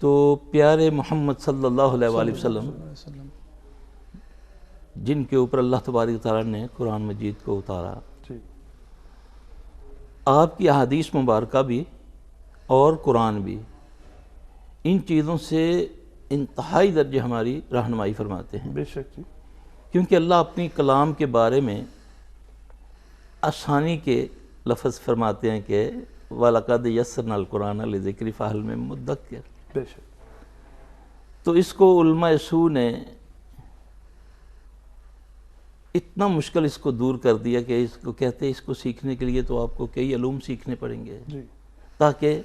تو پیارے محمد صلی اللہ علیہ وآلہ وسلم جن کے اوپر اللہ تبارک تعالیٰ نے قرآن مجید کو اتارا، جی آپ کی احادیث مبارکہ بھی اور قرآن بھی ان چیزوں سے انتہائی درجے ہماری رہنمائی فرماتے ہیں، بے شک جی، کیونکہ اللہ اپنی کلام کے بارے میں آسانی کے لفظ فرماتے ہیں کہ وَلَقَدْ يَسَّرْنَا الْقُرْآنَ لِذِكْرِ فَهَلْ مِن مُدَّكِّرٍ۔ بے شک تو اس کو علماء سو نے اتنا مشکل اس کو دور کر دیا کہ اس کو کہتے ہیں اس کو سیکھنے کے لیے تو آپ کو کئی علوم سیکھنے پڑیں گے، جی تاکہ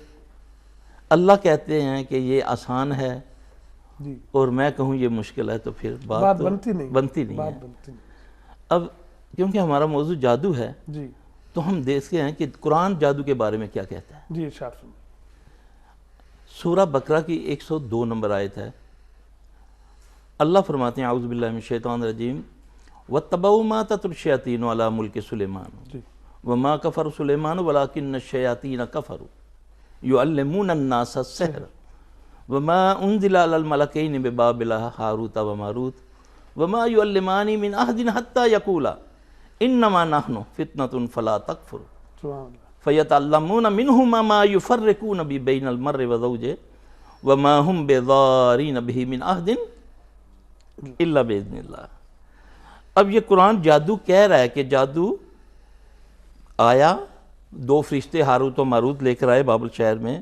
اللہ کہتے ہیں کہ یہ آسان ہے جی، اور میں کہوں یہ مشکل ہے تو پھر بات بات تو بنتی نہیں، بنتی نہیں بات ہے۔ بنتی نہیں، اب کیونکہ ہمارا موضوع جادو ہے جی تو ہم دیکھتے ہیں کہ قرآن جادو کے بارے میں کیا کہتا ہے۔ جی، ارشاد فرمائیں۔ سورہ بقرہ کی 102 نمبر آیت ہے، اللہ فرماتے ہیں اعوذ باللہ من الشیطان الرجیم وَاتَّبَعُوا مَا تَتْلُو الشَّيَاطِينُ عَلَىٰ مُلْكِ سُلَيْمَانَ جی وَمَا كَفَرَ سُلَيْمَانُ وَلَٰكِنَّ الشَّيَاطِينَ كَفَرُوا يُعَلِّمُونَ النَّاسَ السِّحْرَ وَمَا أُنزِلَ عَلَى الْمَلَكَيْنِ بِبَابِلَ هَارُوتَ وَمَارُوتَ وَمَا يُعَلِّمَانِ مِنْ أَحَدٍ حَتَّىٰ يَقُولَا إِنَّمَا نَحْنُ فِتْنَةٌ فَلَا تَكْفُرْ سبحان اللہ، فَيَتَعَلَّمُونَ مِنْهُمَا مَا يُفَرِّقُونَ بَيْنَ الْمَرِّ وَزَوْجِهِ وَمَا هُمْ بِضَارِّينَ بِهِ مِنْ أَحَدٍ إِلَّا بِإِذْنِ اللَّهِ۔ اب یہ قرآن جادو کہہ رہا ہے کہ جادو آیا، دو فرشتے ہاروت و ماروت لے کر آئے بابل شہر میں،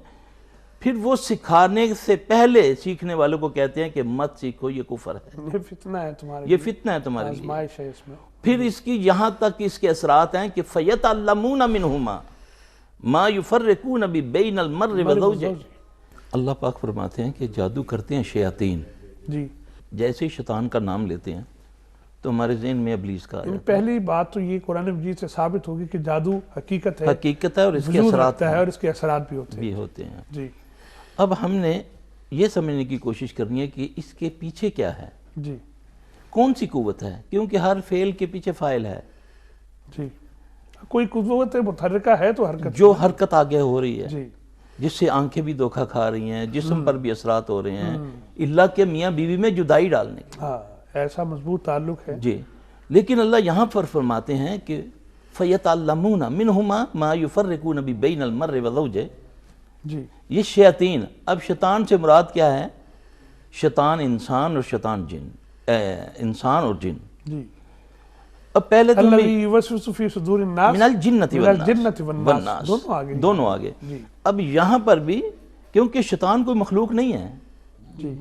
پھر وہ سکھانے سے پہلے سیکھنے والوں کو کہتے ہیں کہ مت سیکھو، یہ کفر ہے، یہ فتنہ ہے تمہارے یہ لیے، فتنہ ہے تمہارے لیے۔ آزمائش ہے اس میں، پھر اس کی یہاں تک اس کے اثرات ہیں کہ فَيَتَعَلَّمُونَ مِنْهُمَا مَا يُفَرِّقُونَ بِبَيْنَ الْمَرِّ وَزَوْجِهِ۔ اللہ پاک فرماتے ہیں کہ جادو کرتے ہیں شیاطین، جی جیسے ہی شیطان کا نام لیتے ہیں تو ہمارے ذہن میں ابلیس کا آ جاتا پہلی بات تو یہ قرآن مجید سے ثابت ہوگی کہ جادو حقیقت ہے، ہے، حقیقت ہے اور اس کے وجود اثرات رکھتا ہے اور اس کے اثرات بھی ہوتے ہیں، بھی ہوتے ہیں۔ جی اب ہم نے یہ سمجھنے کی کوشش کرنی ہے کہ اس کے پیچھے کیا ہے، جی کون سی قوت ہے، کیونکہ ہر فعل کے پیچھے فاعل ہے، جی، کوئی قوت متحرکہ ہے تو حرکت، جو حرکت آگے ہو رہی ہے، جی جس سے آنکھیں بھی دھوکہ کھا رہی ہیں، جسم پر بھی اثرات ہو رہے ہیں، اللہ کے میاں بیوی میں جدائی ڈالنے کے۔ ہاں، ایسا مضبوط تعلق ہے، جی، لیکن اللہ یہاں پر فرماتے ہیں کہ فَيَتَعَلَّمُونَ مِنْهُمَا مَا يُفَرِّقُونَ بِبَيْنَ الْمَرِّ وَزَوْجِهِ۔ جی یہ شیاطین، اب شیطان سے مراد کیا ہے؟ شیطان انسان اور شیطان جن، انسان اور جن۔ جی، اب پہلے تو الذی یوسوس فی صدور الناس من الجنۃ من الجنۃ والناس، والناس، دونوں آگے، دونوں آگے۔ جی اب یہاں پر بھی کیونکہ شیطان کوئی مخلوق نہیں ہے، جی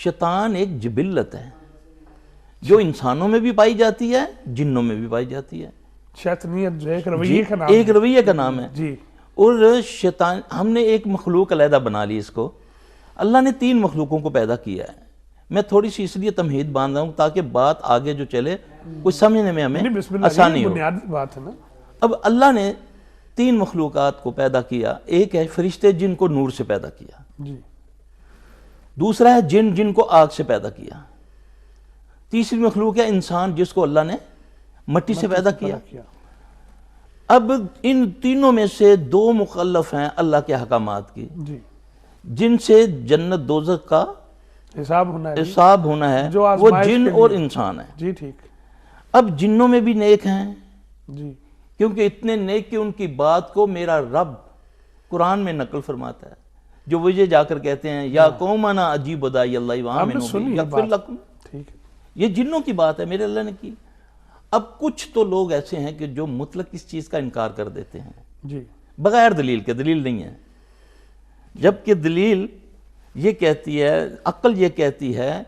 شیطان ایک جبلت ہے جو انسانوں میں بھی پائی جاتی ہے، جنوں میں بھی پائی جاتی ہے، شیطانیت جو ہے ایک رویے کا نام ایک رویے کا نام ہے۔ جی اور شیطان، ہم نے ایک مخلوق علیحدہ بنا لی اس کو، اللہ نے 3 مخلوقوں کو پیدا کیا ہے۔ میں تھوڑی سی اس لیے تمہید باندھ رہا ہوں تاکہ بات آگے جو چلے کچھ سمجھنے میں ہمیں بسم اللہ، آسانی یہ ہو۔ بنیادی بات ہے نا، اب اللہ نے 3 مخلوقات کو پیدا کیا، ایک ہے فرشتے جن کو نور سے پیدا کیا، جی دوسرا ہے جن کو آگ سے پیدا کیا، تیسری مخلوق ہے انسان جس کو اللہ نے مٹی سے پیدا کیا۔ اب ان تینوں میں سے 2 مکلف ہیں اللہ کے احکامات کی، جی جن سے جنت دوزخ کا حساب ہونا ہے، حساب ہونا ہے، جو وہ آزمائش جن کے اور لیے۔ انسان ہیں۔ جی ٹھیک، اب جنوں میں بھی نیک ہیں، جی کیونکہ اتنے نیک کہ ان کی بات کو میرا رب قرآن میں نقل فرماتا ہے، جو وجہ جا کر کہتے ہیں یا قومنا اجیب داعی اللہ ہم نے وآمنوا سنی بہ ہے یغفر بات، لکم۔ ٹھیک ہے، یہ جنوں کی بات ہے، میرے اللہ نے کی۔ اب کچھ تو لوگ ایسے ہیں کہ جو مطلق اس چیز کا انکار کر دیتے ہیں جی بغیر دلیل کے، دلیل نہیں ہے، جبکہ دلیل یہ کہتی ہے، عقل یہ کہتی ہے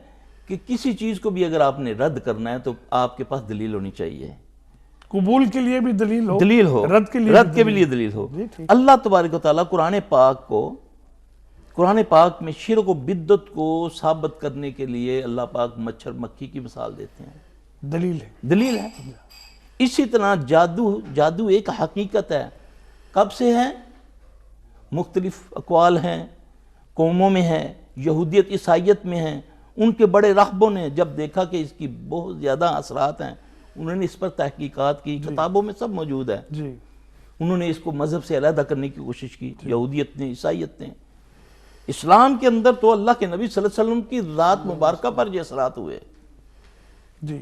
کہ کسی چیز کو بھی اگر آپ نے رد کرنا ہے تو آپ کے پاس دلیل ہونی چاہیے، قبول کے لیے بھی دلیل ہو، دلیل ہو، رد کے لیے کے بھی لیے دلیل ہو۔ جی ٹھیک، اللہ تبارک و تعالیٰ قرآن پاک میں شرک و بدعت کو ثابت کرنے کے لیے اللہ پاک مچھر مکھی کی مثال دیتے ہیں، دلیل ہے، دلیل ہے۔ اسی طرح جادو ایک حقیقت ہے، کب سے ہے؟ مختلف اقوال ہیں، قوموں میں ہے، یہودیت عیسائیت میں ہیں، ان کے بڑے راہبوں نے جب دیکھا کہ اس کی بہت زیادہ اثرات ہیں، انہوں نے اس پر تحقیقات کی، کتابوں میں سب موجود ہے، جی انہوں نے اس کو مذہب سے علیحدہ کرنے کی کوشش کی، یہودیت نے، عیسائیت نے۔ اسلام کے اندر تو اللہ کے نبی صلی اللہ علیہ وسلم کی ذات مبارکہ پر یہ اثرات ہوئے. جی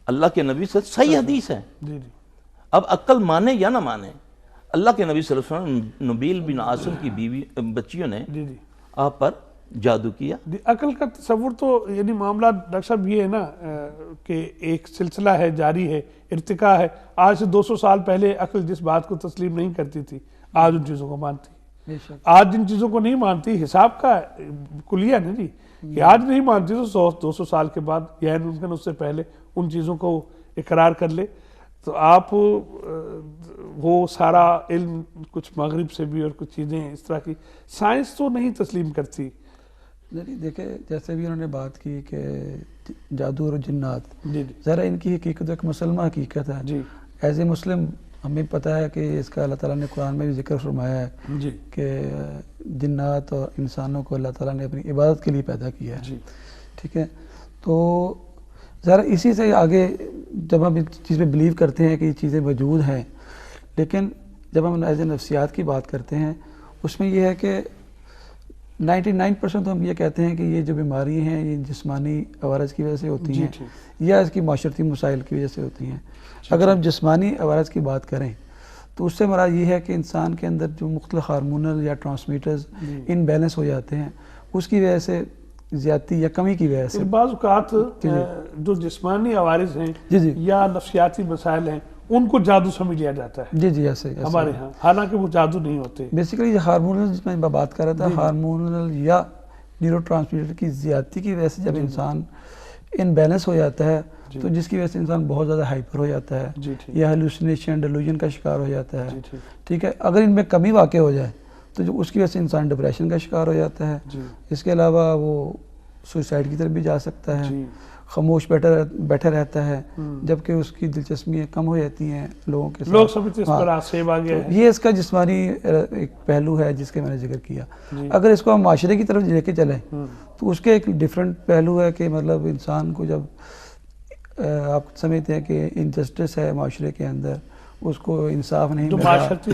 اللہ کے نبی صلی اللہ علیہ وسلم صحیح حدیث ہے. جی جی اب عقل مانے یا نہ مانے, اللہ کے نبی صلی اللہ علیہ وسلم نبیل بن عاصم کی بیوی بچیوں نے جی جی آپ پر جادو کیا. عقل کا تصور تو یعنی معاملہ ڈاکٹر صاحب یہ ہے نا کہ ایک سلسلہ ہے, جاری ہے, ارتقا ہے. آج سے 200 سال پہلے عقل جس بات کو تسلیم نہیں کرتی تھی آج ان چیزوں کو مانتی. آج جن چیزوں کو نہیں مانتی حساب کا کلیہ نا جی, کہ آج نہیں مانتی تو 200 سال کے بعد یا ممکن اس سے پہلے ان چیزوں کو اقرار کر لے. تو آپ وہ سارا علم کچھ مغرب سے بھی اور کچھ چیزیں اس طرح کی سائنس تو نہیں تسلیم کرتی. نہیں دیکھیں, جیسے بھی انہوں نے بات کی کہ جادو اور جنات, جی جی ذرا ان کی حقیقت ایک مسلمہ حقیقت ہے. جی ایز اے مسلم ہمیں پتہ ہے کہ اس کا اللہ تعالیٰ نے قرآن میں بھی ذکر فرمایا ہے جی کہ جنات اور انسانوں کو اللہ تعالیٰ نے اپنی عبادت کے لیے پیدا کیا ہے. جی ٹھیک ہے, تو ذرا اسی سے آگے جب ہم اس چیز پہ بلیو کرتے ہیں کہ یہ چیزیں موجود ہیں, لیکن جب ہم ایز اے نفسیات کی بات کرتے ہیں اس میں یہ ہے کہ 99% ہم یہ کہتے ہیں کہ یہ جو بیماری ہیں یہ جسمانی عوارض کی وجہ سے ہوتی ہیں یا اس کی معاشرتی مسائل کی وجہ سے ہوتی ہیں. اگر ہم جسمانی عوارض کی بات کریں تو اس سے مراد یہ ہے کہ انسان کے اندر جو مختلف ہارمونل یا ٹرانسمیٹرز ان بیلنس ہو جاتے ہیں اس کی وجہ سے زیادتی یا کمی کی وجہ سے. بعض اوقات جو جسمانی عوارض ہیں جی جی یا نفسیاتی مسائل ہیں ان کو جادو سمجھ لیا جاتا ہے جی جی ایسے ہمارے ہاں, حالانکہ وہ جادو نہیں ہوتے. بیسیکلی یہ ہارمونل جس میں بات کر رہا تھا, ہارمونل یا نیورو ٹرانسمیٹر کی زیادتی کی وجہ سے جب انسان ان بیلنس ہو جاتا ہے تو جس کی وجہ سے انسان بہت زیادہ ہائپر ہو جاتا ہے یا ہیلوسینیشن ڈیلوژن کا شکار ہو جاتا ہے. ٹھیک ہے, اگر ان میں کمی واقع ہو جائے تو جو اس کی وجہ سے انسان ڈپریشن کا شکار ہو جاتا ہے. اس کے علاوہ وہ سوسائڈ کی طرف بھی جا سکتا ہے, خاموش بیٹھا رہتا ہے, جبکہ اس کی دلچسپیاں کم ہو جاتی ہیں لوگوں کے ساتھ. لوگ سمجھتے اس پر آسیب آ گیا ہے. یہ اس کا جسمانی ایک پہلو ہے جس کے میں نے ذکر کیا. اگر اس کو ہم معاشرے کی طرف لے کے چلیں تو اس کے ایک ڈیفرنٹ پہلو ہے کہ مطلب انسان کو جب آپ سمجھتے ہیں کہ انجسٹس ہے معاشرے کے اندر, اس کو انصاف نہیں جو مل رہا, معاشرتی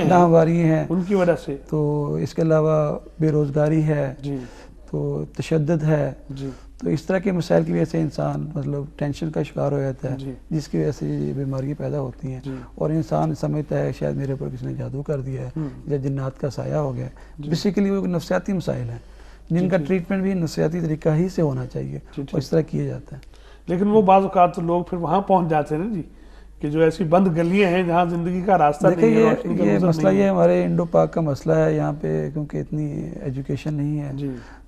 ناہمواریاں ہیں ان کی وجہ سے, تو اس کے علاوہ بے روزگاری ہے, تو تشدد ہے, تو اس طرح کے مسائل کی وجہ سے انسان مطلب ٹینشن کا شکار ہو جاتا ہے جس کی وجہ سے یہ بیماریاں پیدا ہوتی ہیں اور انسان سمجھتا ہے شاید میرے اوپر کسی نے جادو کر دیا ہے یا جنات کا سایہ ہو گیا ہے. بیسیکلی وہ نفسیاتی مسائل ہیں جن کا ٹریٹمنٹ بھی نفسیاتی طریقہ ہی سے ہونا چاہیے اور اس طرح کیا جاتا ہے. لیکن وہ بعض اوقات لوگ پھر وہاں پہنچ جاتے ہیں نا جی کہ جو ایسی بند گلیاں ہیں جہاں زندگی کا راستہ نہیں ہے. یہ مسئلہ یہ ہمارے انڈو پاک کا مسئلہ ہے یہاں پہ, کیونکہ اتنی ایجوکیشن نہیں ہے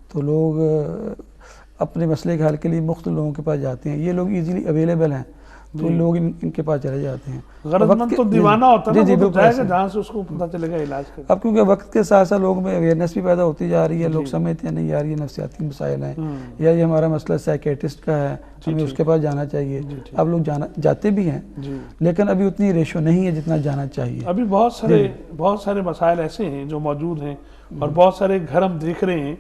تو لوگ اپنے مسئلے کے حل کے لیے مختلف لوگوں کے پاس جاتے ہیں. یہ لوگ ایزیلی اویلیبل ہیں تو لوگ ان کے پاس چلے جاتے ہیں. غرض مند تو دیوانہ ہوتا ہے نا, وہ جائے گا جہاں سے اس کو پتہ چلے گا علاج کرے. اب کیونکہ وقت کے ساتھ ساتھ لوگوں میں اویئرنیس بھی پیدا ہوتی جا رہی ہے, لوگ سمجھتے ہیں نہیں یار یہ نفسیاتی مسائل ہیں یا یہ ہمارا مسئلہ سائیکیٹرسٹ کا ہے, ہمیں اس کے پاس جانا چاہیے. اب لوگ جاتے بھی ہیں لیکن ابھی اتنی ریشو نہیں ہے جتنا جانا چاہیے. ابھی بہت سارے مسائل ایسے ہیں جو موجود ہیں اور بہت سارے گھر ہم دیکھ رہے ہیں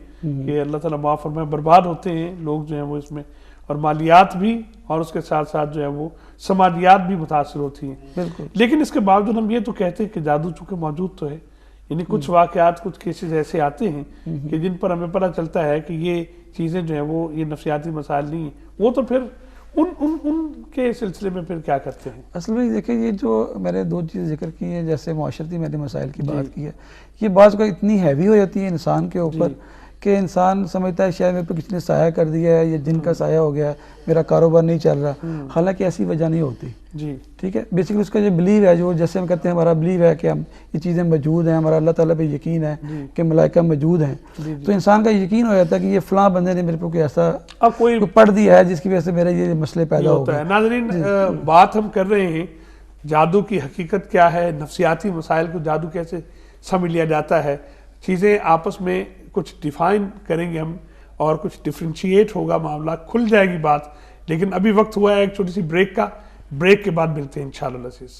کہ اللہ تعالیٰ معاف فرمائے برباد ہوتے ہیں لوگ جو ہیں وہ اس میں, اور مالیات بھی اور اس کے ساتھ ساتھ جو ہے وہ سماجیات بھی متاثر ہوتی ہیں. بالکل. لیکن اس کے باوجود ہم یہ تو کہتے ہیں کہ جادو چونکہ موجود تو ہے, یعنی کچھ واقعات کچھ کیسز ایسے آتے ہیں کہ جن پر ہمیں پتہ چلتا ہے کہ یہ چیزیں جو ہیں وہ یہ نفسیاتی مسائل نہیں ہیں, وہ تو پھر ان کے سلسلے میں پھر کیا کرتے ہیں؟ اصل میں دیکھیں یہ جو میں نے 2 چیزیں ذکر کی ہیں, جیسے معاشرتی میں نے مسائل کی بات کی ہے, یہ بعض کا اتنی ہیوی ہو جاتی ہے انسان کے اوپر کہ انسان سمجھتا ہے شاید میرے پہ کسی نے سایہ کر دیا ہے یا جن کا سایہ ہو گیا ہے, میرا کاروبار نہیں چل رہا, حالانکہ ایسی وجہ نہیں ہوتی. ٹھیک ہے, بیسیکلی اس کا جو بلیو ہے, جو جیسے ہم کہتے ہیں ہمارا بلیو ہے کہ ہم یہ چیزیں موجود ہیں, ہمارا اللہ تعالیٰ پہ یقین ہے کہ ملائکہ موجود ہیں, تو انسان کا یقین ہو جاتا ہے کہ یہ فلاں بندے نے میرے پہ کوئی ایسا کوئی پڑھ دیا ہے جس کی وجہ سے میرے یہ مسئلے پیدا ہو گئے. ناظرین, بات ہم کر رہے ہیں جادو کی حقیقت کیا ہے, نفسیاتی مسائل کو جادو کیسے سمجھ لیا جاتا ہے, چیزیں آپس میں کچھ ڈیفائن کریں گے ہم اور کچھ ڈفرینشیٹ ہوگا معاملہ, کھل جائے گی بات. لیکن ابھی وقت ہوا ہے ایک چھوٹی سی بریک کا, بریک کے بعد ملتے ہیں انشاءاللہ العزیز.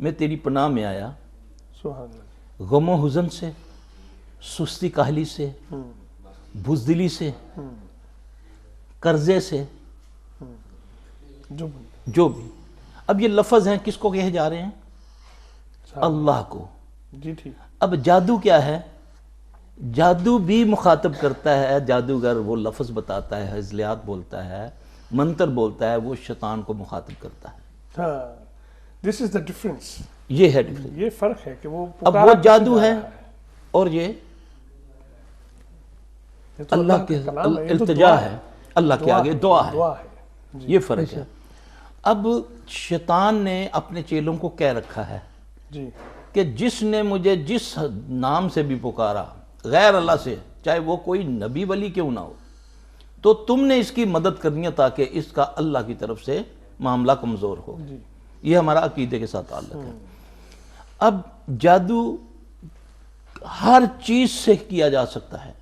میں تیری پناہ میں آیا سبحان اللہ. غم و حزن سے، سستی کاہلی سے، بزدلی سے، قرضے سے، جو بھی. اب یہ لفظ ہیں کس کو کہے جا رہے ہیں؟ اللہ کو. جی ٹھیک. اب جادو کیا ہے؟ جادو بھی مخاطب کرتا ہے، جادوگر وہ لفظ بتاتا ہے، ہزلیات بولتا ہے، منتر بولتا ہے، وہ شیطان کو مخاطب کرتا ہے. ہاں دس از دا ڈفرنس. یہ ہے ڈفرنس. یہ فرق ہے کہ وہ اب وہ جادو ہے اور یہ اللہ کے التجا ہے، اللہ کے آگے دعا ہے. یہ فرق ہے. اب شیطان نے اپنے چیلوں کو کہہ رکھا ہے جی کہ جس نے مجھے جس نام سے بھی پکارا غیر اللہ سے، چاہے وہ کوئی نبی ولی کیوں نہ ہو، تو تم نے اس کی مدد کرنی ہے تاکہ اس کا اللہ کی طرف سے معاملہ کمزور ہو. یہ ہمارا عقیدے کے ساتھ تعلق ہے. اب جادو ہر چیز سے کیا جا سکتا ہے.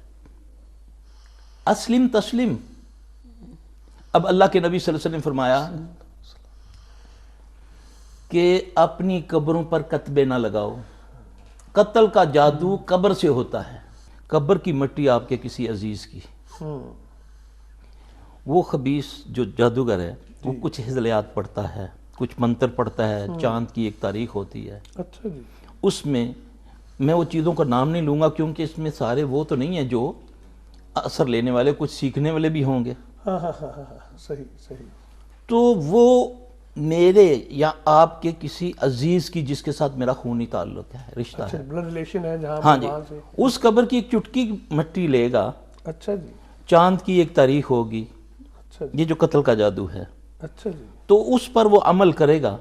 اسلم تسلم. اب اللہ کے نبی صلی اللہ علیہ وسلم نے فرمایا کہ اپنی قبروں پر کتبے نہ لگاؤ. قتل کا جادو قبر سے ہوتا ہے. قبر کی مٹی آپ کے کسی عزیز کی، وہ خبیث جو جادوگر ہے وہ کچھ ہزلیات پڑھتا ہے، کچھ منتر پڑھتا ہے. چاند کی ایک تاریخ ہوتی ہے، اچھا جی. اس میں وہ چیزوں کا نام نہیں لوں گا کیونکہ اس میں سارے وہ تو نہیں ہیں جو اثر لینے والے، کچھ سیکھنے والے بھی ہوں گے. ہاں ہاں ہاں ہاں صحیح صحیح. تو وہ میرے یا آپ کے کسی عزیز کی جس کے ساتھ میرا خونی تعلق ہے، رشتہ ہے، بلڈ ریلیشن ہے جہاں ہاں جی، اس قبر کی ایک چٹکی مٹی لے گا. اچھا جی. چاند کی ایک تاریخ ہوگی. اچھا جی. یہ جو قتل کا جادو ہے، اچھا جی. تو اس پر وہ عمل کرے گا.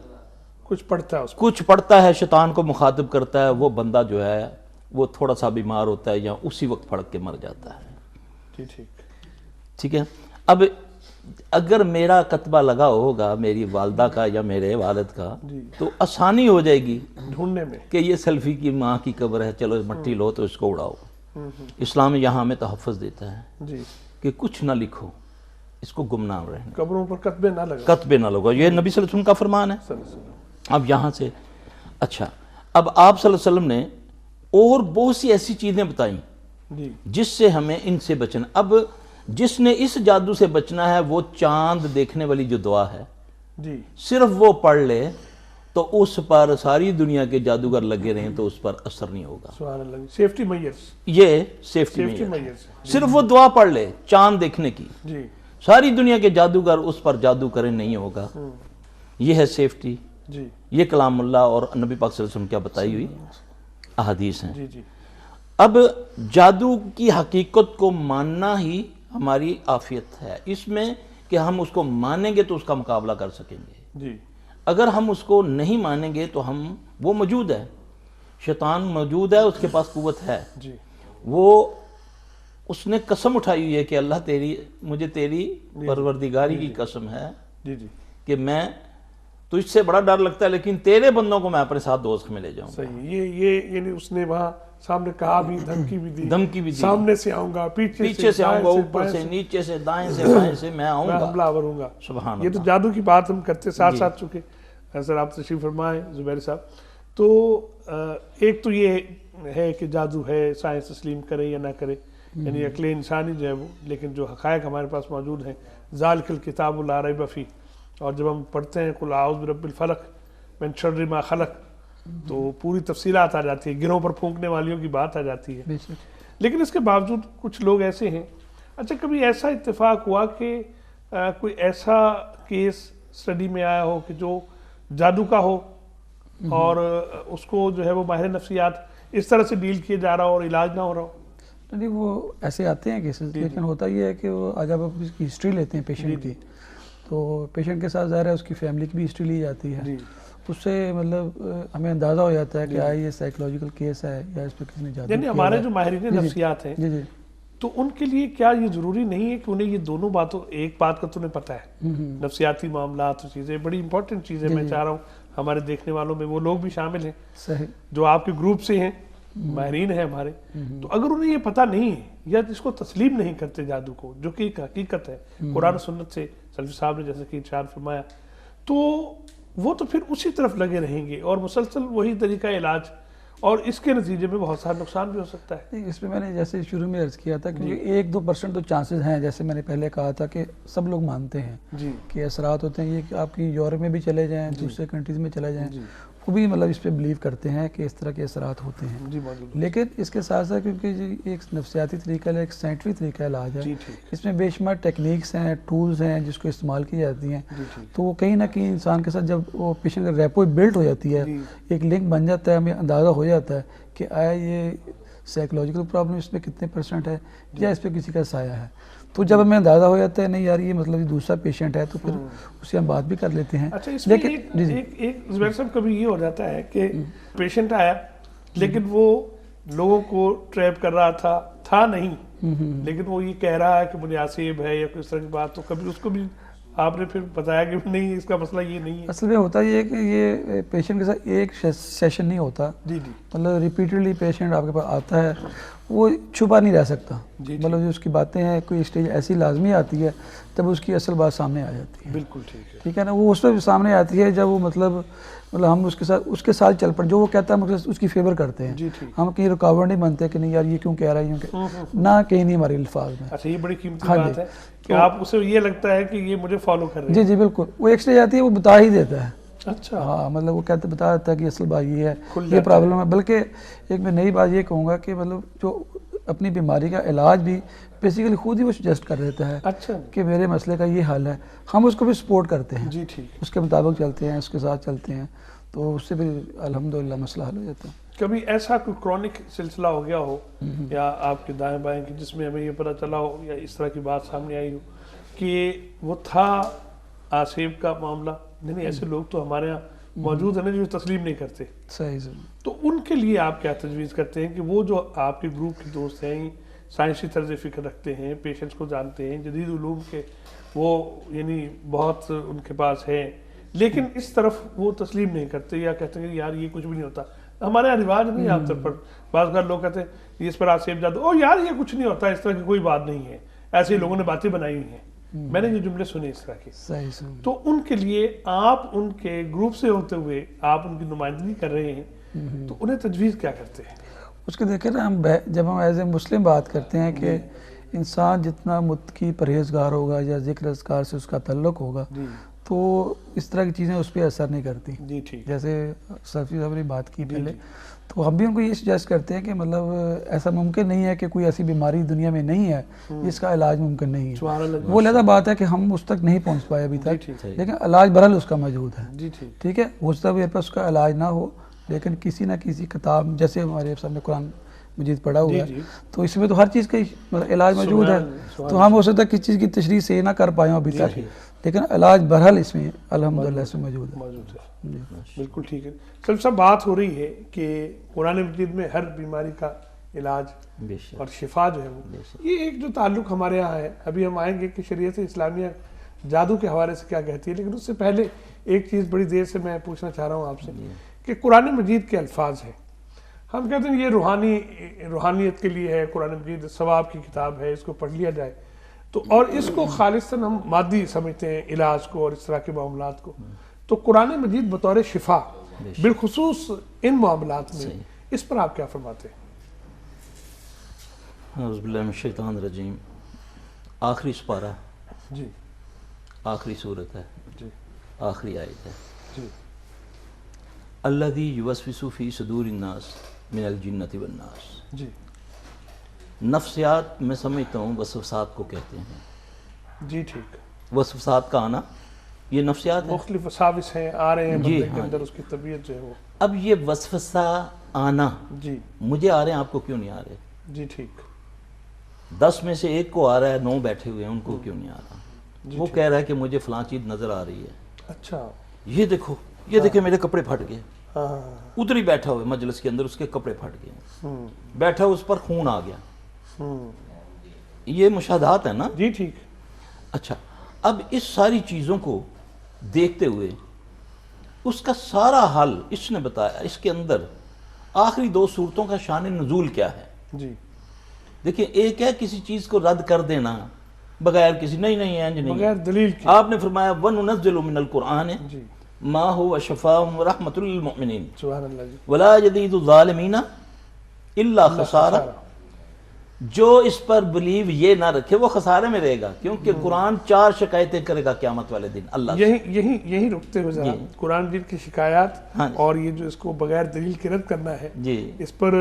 کچھ پڑھتا ہے اس کچھ پڑھتا ہے، شیطان کو مخاطب کرتا ہے. وہ بندہ جو ہے وہ تھوڑا سا بیمار ہوتا ہے یا اسی وقت پھڑک کے مر جاتا ہے. جی ٹھیک. ٹھیک ہے. اب اگر میرا کتبہ لگا ہوگا میری والدہ کا یا میرے والد کا تو آسانی ہو جائے گی ڈھونڈنے میں کہ یہ سیلفی کی ماں کی قبر ہے، چلو مٹی لو تو اس کو اڑاؤ. اسلام یہاں ہمیں تحفظ دیتا ہے جی کہ کچھ نہ لکھو، اس کو گمنام رہنا، قبروں پر کتبے نہ لگا. کتبے نہ لگو. یہ نبی صلی اللہ علیہ وسلم کا فرمان ہے. صلی اللہ علیہ وسلم. اب یہاں سے اچھا، اب آپ صلی اللہ علیہ وسلم نے اور بہت سی ایسی چیزیں بتائیں جی جس سے ہمیں ان سے بچنا. اب جس نے اس جادو سے بچنا ہے وہ چاند دیکھنے والی جو دعا ہے جی صرف وہ پڑھ لے تو اس پر ساری دنیا کے جادوگر لگے رہیں تو اس پر اثر نہیں ہوگا. سبحان اللہ. Safety measures. یہ سیفٹی میئرز. صرف وہ دعا پڑھ لے چاند دیکھنے کی، جی ساری دنیا کے جادوگر اس پر جادو کریں نہیں ہوگا. یہ ہے سیفٹی. جی یہ کلام اللہ اور نبی پاک صلی اللہ علیہ وسلم کیا بتائی ہوئی احادیث ہیں. جی جی. اب جادو کی حقیقت کو ماننا ہی ہماری عافیت ہے. اس میں کہ ہم اس کو مانیں گے تو اس کا مقابلہ کر سکیں گے. جی اگر ہم اس کو نہیں مانیں گے تو وہ موجود ہے، شیطان موجود ہے، اس کے پاس قوت ہے. جی اس نے قسم اٹھائی ہوئی ہے کہ اللہ مجھے تیری پروردگاری کی قسم ہے جی جی کہ میں تو اس سے بڑا ڈر لگتا ہے لیکن تیرے بندوں کو میں اپنے ساتھ دوزخ میں لے جاؤں گا. صحیح. یہ یعنی اس نے وہاں سامنے کہا بھی، دھمکی بھی دی. سامنے سے آؤں گا، پیچھے سے آؤں گا، اوپر سے، نیچے سے، دائیں سے، بائیں سے میں آؤں گا، حملہ آور ہوں گا. سبحان یہ تو جادو کی بات ہم کرتے ساتھ ساتھ چکے. سر آپ تشریف فرمائیں زبیر صاحب. تو ایک تو یہ ہے کہ جادو ہے، سائنس تسلیم کرے یا نہ کرے، یعنی عقل انسانی جو ہے وہ، لیکن جو حقائق ہمارے پاس موجود ہیں، ذالک الکتاب لا ریب فیہ. اور جب ہم پڑھتے ہیں قل اعوذ برب الفلق من شر ما خلق تو پوری تفصیلات آ جاتی ہے، گروں پر پھونکنے والیوں کی بات آ جاتی ہے. لیکن اس کے باوجود کچھ لوگ ایسے ہیں. اچھا کبھی ایسا اتفاق ہوا کہ کوئی ایسا کیس اسٹڈی میں آیا ہو کہ جو جادو کا ہو اور اس کو جو ہے وہ ماہر نفسیات اس طرح سے ڈیل کیے جا رہا ہو اور علاج نہ ہو رہا ہو؟ نہیں وہ ایسے آتے ہیں کیسز، لیکن ہوتا یہ ہے کہ وہ جب آپ اس کی ہسٹری لیتے ہیں پیشنٹ کی تو پیشنٹ کے ساتھ ظاہر ہے اس کی فیملی کی بھی ہسٹری لی جاتی ہے. اس سے مطلب ہمیں اندازہ ہو جاتا ہے کہ یہ سائیکولوجیکل کیس ہے یا اس پہ کسی نے جادو. یعنی ہمارے جو ماہرین نفسیات ہیں تو ان کے لیے کیا یہ ضروری نہیں ہے کہ انہیں یہ دونوں باتوں، ایک بات کا تو انہیں پتہ ہے نفسیاتی معاملات و چیزیں بڑی امپورٹنٹ چیزیں، میں چاہ رہا ہوں ہمارے دیکھنے والوں میں وہ لوگ بھی شامل ہیں جو آپ کے گروپ سے ہیں، ماہرین ہیں ہمارے، تو اگر انہیں یہ پتہ نہیں ہے یا اس کو تسلیم نہیں کرتے جادو کو، جو کہ ایک حقیقت ہے قرآن و سنت سے سلفی صاحب نے جیسے کہ ارشاد فرمایا، تو وہ تو پھر اسی طرف لگے رہیں گے اور مسلسل وہی طریقہ علاج، اور اس کے نتیجے میں بہت سارا نقصان بھی ہو سکتا ہے۔ نہیں، اس میں میں نے جیسے شروع میں عرض کیا تھا کہ 1-2% تو چانسز ہیں، جیسے میں نے پہلے کہا تھا کہ سب لوگ مانتے ہیں جی کہ اثرات ہوتے ہیں، یہ کہ آپ کی یورپ میں بھی چلے جائیں، دوسرے کنٹریز میں چلے جائیں، جی وہ بھی مطلب اس پہ بلیو کرتے ہیں کہ اس طرح کے اثرات ہوتے ہیں۔ جی موجود ہے۔ لیکن اس کے ساتھ ساتھ کیونکہ یہ ایک نفسیاتی طریقہ ہے، ایک سائنٹیفک طریقہ علاج ہے، جی ٹھیک، اس میں بے شمار ٹیکنیکس ہیں، ٹولز ہیں جس کو استعمال کی جاتی ہیں، جی ٹھیک، تو وہ کہیں نہ کہیں انسان کے ساتھ جب وہ پیشنٹ کا ریپو بلڈ ہو جاتی ہے، جی ایک لنک بن جاتا ہے، ہمیں اندازہ ہو جاتا ہے کہ آیا یہ سائیکولوجیکل پرابلم اس پہ کتنے % ہے یا اس پہ کسی کا سایہ ہے۔ تو جب ہمیں اندازہ ہو جاتا ہے نہیں یار یہ مطلب یہ دوسرا پیشنٹ ہے، تو پھر اس سے ہم بات بھی کر لیتے ہیں۔ اچھا، اس میں لیکن ایک زبیر صاحب کبھی یہ ہو جاتا ہے کہ پیشنٹ آیا لیکن وہ لوگوں کو ٹریپ کر رہا تھا نہیں، لیکن وہ یہ کہہ رہا ہے کہ مجھے آسیب ہے یا اس طرح کی بات، تو کبھی اس کو بھی آپ نے پھر بتایا کہ نہیں اس کا مسئلہ یہ نہیں ہے؟ اصل میں ہوتا یہ ہے کہ یہ پیشنٹ کے ساتھ ایک سیشن نہیں ہوتا، جی جی مطلب ریپیٹڈلی پیشنٹ آپ کے پاس آتا ہے، وہ چھپا نہیں رہ سکتا، جی مطلب جو اس کی باتیں ہیں کوئی اسٹیج ایسی لازمی آتی ہے تب اس کی اصل بات سامنے آ جاتی ہے، بالکل ٹھیک ہے، ٹھیک ہے نا۔ وہ اس وقت سامنے آتی ہے جب وہ مطلب ہم اس کے ساتھ چل پڑ، جو وہ کہتا ہے مطلب اس کی فیور کرتے ہیں، جی ٹھیک، ہم کہیں رکاوٹ نہیں بنتے کہ نہیں یار یہ کیوں کہہ رہا ہے، یوں کہ نہ کہیں نہیں ہمارے الفاظ میں۔ اچھا یہ بڑی قیمتی ہاں جی، بات ہے کہ آپ اسے یہ لگتا ہے کہ یہ مجھے فالو کر رہے جی ہیں۔ جی بالکل، وہ ایک اسٹیج آتی ہے وہ بتا ہی دیتا ہے، اچھا ہاں مطلب وہ کہتے بتا دیتا ہے کہ اصل بات یہ ہے، کھل یہ جاتا پرابلم ہے۔ بلکہ ایک میں نئی بات یہ کہوں گا کہ مطلب جو اپنی بیماری کا علاج بھی بیسیکلی خود ہی وہ سجیسٹ کر دیتا ہے اچھا کہ میرے مسئلے کا یہ حل ہے، ہم اس کو بھی سپورٹ کرتے ہیں، جی ٹھیک۔ اس کے مطابق چلتے ہیں، اس کے ساتھ چلتے ہیں، تو اس سے بھی الحمدللہ مسئلہ حل ہو جاتا ہے۔ کبھی ایسا کوئی کرونک سلسلہ ہو گیا ہو یا آپ کے دائیں بائیں کی جس میں ہمیں یہ پتہ چلا ہو یا اس طرح کی بات سامنے آئی ہو کہ وہ تھا آسیب کا معاملہ؟ نہیں ایسے لوگ تو ہمارے یہاں موجود ہیں نا جو تسلیم نہیں کرتے، صحیح صحیح۔ تو ان کے لیے آپ کیا تجویز کرتے ہیں کہ وہ جو آپ کے گروپ کے دوست ہیں، سائنسی طرز فکر رکھتے ہیں، پیشنٹس کو جانتے ہیں، جدید علوم کے وہ یعنی بہت ان کے پاس ہے، لیکن اس طرف وہ تسلیم نہیں کرتے یا کہتے ہیں کہ یار یہ کچھ بھی نہیں ہوتا؟ ہمارے یہاں رواج نہیں عام طور پر، بعض بار لوگ کہتے ہیں اس پر آسیب جادو، او یار یہ کچھ نہیں ہوتا، اس طرح کی کوئی بات نہیں ہے، ایسے ہی لوگوں نے باتیں بنائی ہوئی ہیں، میں نے یہ جملے سنے اس طرح کے۔ صحیح صحیح۔ تو ان کے لیے آپ ان کے گروپ سے ہوتے ہوئے آپ ان کی نمائندگی کر رہے ہیں، تو انہیں تجویز کیا کرتے ہیں؟ اس کے دیکھیں نا، جب ہم ایز اے مسلم بات کرتے ہیں کہ انسان جتنا متقی پرہیزگار ہوگا یا ذکر اذکار سے اس کا تعلق ہوگا جی تو اس طرح کی چیزیں اس پہ اثر نہیں کرتی، جی ٹھیک، جیسے سفی صاحب نے بات کی پہلے، تو ہم بھی ان کو یہ سجیسٹ کرتے ہیں کہ مطلب ایسا ممکن نہیں ہے کہ کوئی ایسی بیماری دنیا میں نہیں ہے جس کا علاج ممکن نہیں ہے، سبحان اللہ، وہ علیحدہ بات ہے کہ ہم اس تک نہیں پہنچ پائے ابھی تک، ٹھیک، لیکن علاج برحال اس کا موجود ہے، جی ٹھیک، ٹھیک ہے۔ ہو سکتا ہے میرے پاس اس کا علاج نہ ہو، لیکن کسی نہ کسی کتاب، جیسے ہمارے سامنے قرآن مجید پڑھا ہوا ہے، تو اس میں تو ہر چیز کا علاج موجود ہے، تو ہم ہو سکتا ہے کسی چیز کی تشریح صحیح نہ کر پائے ابھی تک، لیکن علاج بہرحال اس میں الحمدللہ اس میں موجود ہے۔ موجود ہے، بالکل ٹھیک ہے۔ سب بات ہو رہی ہے کہ قرآن مجید میں ہر بیماری کا علاج اور شفا جو ہے وہ، یہ ایک جو تعلق ہمارے یہاں ہے، ابھی ہم آئیں گے کہ شریعت اسلامیہ جادو کے حوالے سے کیا کہتی ہے، لیکن اس سے پہلے ایک چیز بڑی دیر سے میں پوچھنا چاہ رہا ہوں آپ سے کہ قرآن مجید کے الفاظ ہیں، ہم کہتے ہیں یہ روحانیت کے لیے ہے، قرآن مجید ثواب کی کتاب ہے، اس کو پڑھ لیا جائے، تو اور اس کو خالصاً ہم مادی سمجھتے ہیں علاج کو اور اس طرح کے معاملات کو، تو قرآن مجید بطور شفا بالخصوص ان معاملات میں، اس پر آپ کیا فرماتے ہیں؟ اعوذ باللہ من الشیطان الرجیم، آخری سپارہ، جی آخری صورت ہے، جی آخری آیت ہے، جی الذی یوسوس فی صدور الناس من الجنۃ والناس۔ جی نفسیات میں سمجھتا ہوں وسوسات کو کہتے ہیں، جی ٹھیک، وسوسات کا آنا یہ نفسیات ہے۔ مختلف وساوس ہیں، آ رہے ہیں جی، بندے کے ہاں اندر، اس کی طبیعت جو ہے وہ، اب یہ وسوسہ آنا جی مجھے آ رہے ہیں، آپ کو کیوں نہیں آ رہے؟ جی ٹھیک، 10 میں سے ایک کو آ رہا ہے، 9 بیٹھے ہوئے ہیں، ان کو کیوں نہیں آ رہا؟ وہ کہہ رہا ہے کہ مجھے فلاں چیز نظر آ رہی ہے، اچھا، یہ دیکھو، یہ دیکھیں میرے کپڑے پھٹ گئے، ہاں، ادھر ہی بیٹھا ہوا ہے مجلس کے اندر، اس کے کپڑے پھٹ گئے، بیٹھا اس پر خون آ گیا، یہ مشاہدات ہیں نا۔ جی ٹھیک، اچھا، اب اس ساری چیزوں کو دیکھتے ہوئے اس کا سارا حل اس نے بتایا، اس کے اندر آخری 2 صورتوں کا شان نزول کیا ہے۔ جی دیکھیں، ایک ہے کسی چیز کو رد کر دینا بغیر کسی نہیں انج نہیں، بغیر دلیل کی، آپ نے فرمایا وَنُنَزِّلُ مِنَ الْقُرْآنِ جی ما هو شفاء ورحمۃ للمؤمنین سبحان اللہ جی. ولا یزید الظالمین الا خسارہ. جو اس پر بلیو یہ نہ رکھے وہ خسارے میں رہے گا، کیونکہ قرآن 4 شکایتیں کرے گا قیامت والے دن اللہ سے. یہی رکتے ہوئے ذرا قرآن مجید کی شکایات اور یہ جو اس کو بغیر دلیل کے رد کرنا ہے جی اس پر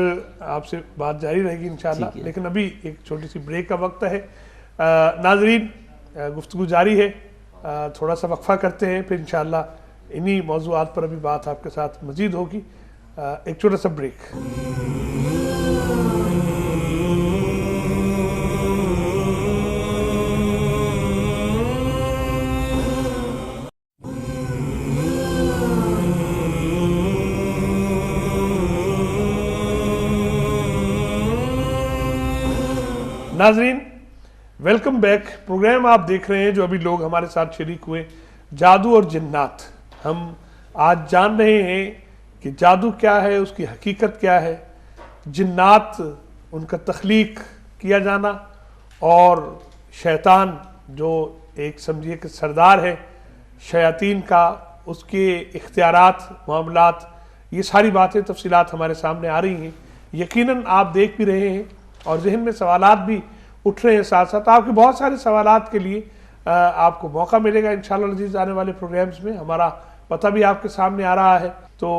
آپ سے بات جاری رہے گی انشاءاللہ. لیکن ابھی ایک چھوٹی سی بریک کا وقت ہے. ناظرین گفتگو جاری ہے، تھوڑا سا وقفہ کرتے ہیں، پھر انشاءاللہ انہی موضوعات پر ابھی بات آپ کے ساتھ مزید ہوگی. ایک چھوٹا سا بریک. ناظرین ویلکم بیک. پروگرام آپ دیکھ رہے ہیں جو ابھی لوگ ہمارے ساتھ شریک ہوئے، جادو اور جنات. ہم آج جان رہے ہیں کہ جادو کیا ہے، اس کی حقیقت کیا ہے، جنات ان کا تخلیق کیا جانا، اور شیطان جو ایک سمجھیے کہ سردار ہے شیاطین کا، اس کے اختیارات، معاملات، یہ ساری باتیں تفصیلات ہمارے سامنے آ رہی ہیں. یقیناً آپ دیکھ بھی رہے ہیں اور ذہن میں سوالات بھی اٹھ رہے ہیں. ساتھ ساتھ آپ کے بہت سارے سوالات کے لیے آپ کو موقع ملے گا انشاءاللہ عزیز آنے والے پروگرامز میں. ہمارا پتہ بھی آپ کے سامنے آ رہا ہے. تو